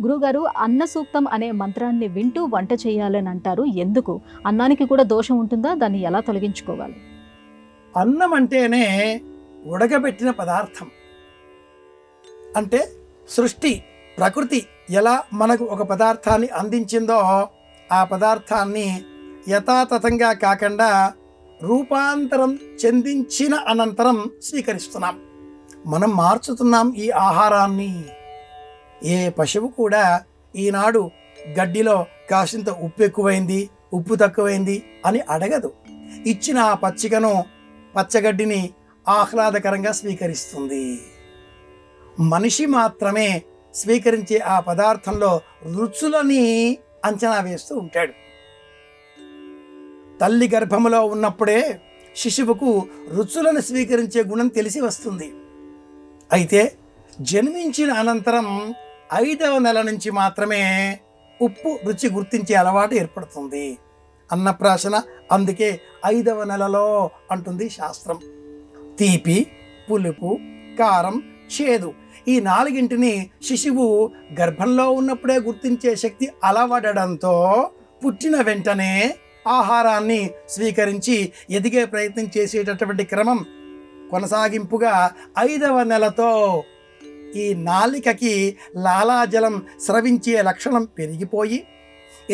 గురుగారు, అన్న సూక్తం అనే మంత్రాన్ని వింటూ వంట చేయాలని అంటారు. ఎందుకు? అన్నానికి కూడా దోషం ఉంటుందా? దాన్ని ఎలా తొలగించుకోవాలి? అన్నం అంటేనే ఉడకబెట్టిన పదార్థం. అంటే సృష్టి, ప్రకృతి ఎలా మనకు ఒక పదార్థాన్ని అందించిందో ఆ పదార్థాన్ని యథాతథంగా కాకుండా రూపాంతరం చెందించిన అనంతరం స్వీకరిస్తున్నాం. మనం మార్చుతున్నాం ఈ ఆహారాన్ని. ఏ పశువు కూడా ఈనాడు గడ్డిలో కాసింత ఉప్పు ఎక్కువైంది, ఉప్పు తక్కువైంది అని అడగదు. ఇచ్చిన ఆ పచ్చగడ్డిని ఆహ్లాదకరంగా స్వీకరిస్తుంది. మనిషి మాత్రమే స్వీకరించే ఆ పదార్థంలో రుచులని అంచనా వేస్తూ ఉంటాడు. తల్లి గర్భములో ఉన్నప్పుడే శిశువుకు రుచులను స్వీకరించే గుణం తెలిసి వస్తుంది. అయితే జన్మించిన అనంతరం 5వ నెల నుంచి మాత్రమే ఉప్పు రుచి గుర్తించే అలవాటు ఏర్పడుతుంది. అన్నప్రాశన అందుకే 5వ నెలలో అంటుంది శాస్త్రం. తీపి, పులుపు, కారం, చేదు ఈ 4ంటిని శిశువు గర్భంలో ఉన్నప్పుడే గుర్తించే శక్తి అలవడడంతో పుట్టిన వెంటనే ఆహారాన్ని స్వీకరించి ఎదిగే ప్రయత్నం చేసేటటువంటి క్రమం కొనసాగింపుగా 5వ నెలతో ఈ నాలికకి లాలాజలం స్రవించే లక్షణం పెరిగిపోయి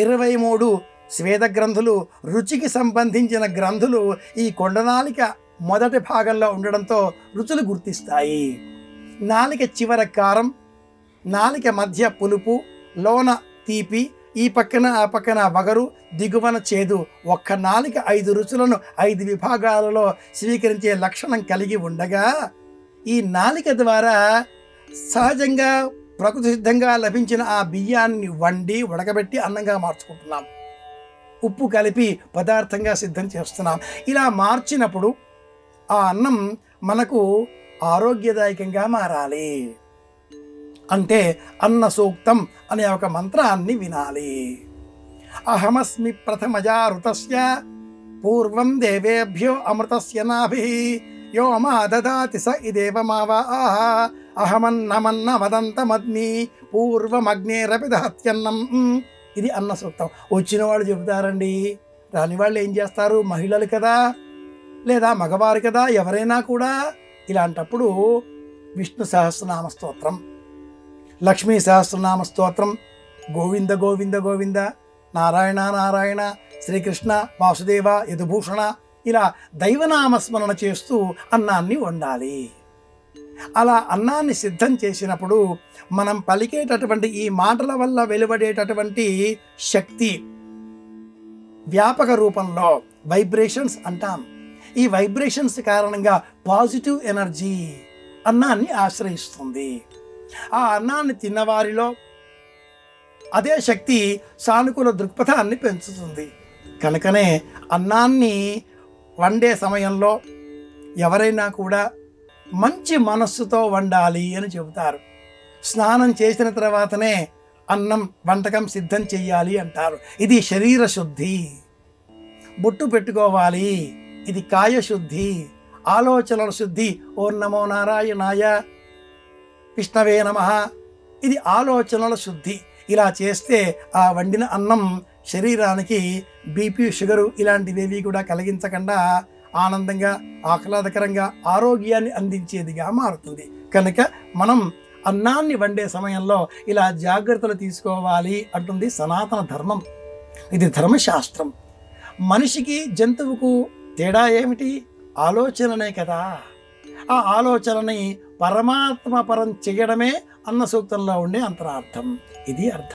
23 స్వేద గ్రంథులు, రుచికి సంబంధించిన గ్రంథులు ఈ కొండనాలిక మొదటి భాగంలో ఉండడంతో రుచులు గుర్తిస్తాయి. నాలిక చివర కారం, నాలిక మధ్య పులుపు, లోన తీపి, ఈ పక్కన ఆ పక్కన వగరు, దిగువన చేదు. ఒక్క నాలిక 5 రుచులను 5 విభాగాలలో స్వీకరించే లక్షణం కలిగి ఉండగా ఈ నాలిక ద్వారా సహజంగా ప్రకృతి సిద్ధంగా లభించిన ఆ బియ్యాన్ని వండి ఉడకబెట్టి అన్నంగా మార్చుకుంటున్నాం. ఉప్పు కలిపి పదార్థంగా సిద్ధం చేస్తున్నాం. ఇలా మార్చినప్పుడు ఆ అన్నం మనకు ఆరోగ్యదాయకంగా మారాలి అంటే అన్న సూక్తం అనే ఒక మంత్రాన్ని వినాలి. అహమస్మి ప్రథమజా ఋతస్య పూర్వం దేవేభ్యో అమృతస్య నాభిః యో మా దదాతి స ఇదేవ మావాః అహమన్నమన్న వదంతమగ్ని పూర్వమగ్నేరపి దహత్యన్నం. ఇది అన్న సూక్తం. వచ్చిన వాళ్ళు చెబుతారండి, రాని వాళ్ళు ఏం చేస్తారు? మహిళలు కదా, లేదా మగవారు కదా, ఎవరైనా కూడా. ఇలాంటప్పుడు విష్ణు సహస్రనామ స్తోత్రం, లక్ష్మీ సహస్రనామ స్తోత్రం, గోవింద గోవింద గోవింద, నారాయణ నారాయణ, శ్రీకృష్ణ వాసుదేవ యదుభూషణ, ఇలా దైవనామస్మరణ చేస్తూ అన్నాన్ని వండాలి. అలా అన్నాన్ని సిద్ధం చేసినప్పుడు మనం పలికేటటువంటి ఈ మాటల వల్ల వెలువడేటటువంటి శక్తి వ్యాపక రూపంలో వైబ్రేషన్స్ అంటాం. ఈ వైబ్రేషన్స్ కారణంగా పాజిటివ్ ఎనర్జీ అన్నాన్ని ఆశ్రయిస్తుంది. ఆ అన్నాన్ని తిన్నవారిలో అదే శక్తి సానుకూల దృక్పథాన్ని పెంచుతుంది. కనుకనే అన్నాన్ని వండే సమయంలో ఎవరైనా కూడా మంచి మనస్సుతో వండాలి అని చెబుతారు. స్నానం చేసిన తర్వాతనే అన్నం వంటకం సిద్ధం చెయ్యాలి అంటారు. ఇది శరీర శుద్ధి. బొట్టు పెట్టుకోవాలి, ఇది కాయశుద్ధి. ఆలోచనల శుద్ధి. ఓం నమో నారాయణాయ, విష్ణవే నమః, ఇది ఆలోచనల శుద్ధి. ఇలా చేస్తే ఆ వండిన అన్నం శరీరానికి బీపీ, షుగరు ఇలాంటివేవి కూడా కలిగించకుండా ఆనందంగా, ఆహ్లాదకరంగా, ఆరోగ్యాన్ని అందించేదిగా మారుతుంది. కనుక మనం అన్నాన్ని వండే సమయంలో ఇలా జాగ్రత్తలు తీసుకోవాలి అంటుంది సనాతన ధర్మం. ఇది ధర్మశాస్త్రం. మనిషికి జంతువుకు తేడా ఏమిటి? ఆలోచననే కదా. ఆ ఆలోచనని పరమాత్మ పరం చేయడమే అన్న సూక్తంలో ఉండే అంతరార్థం. ఇది అర్థం.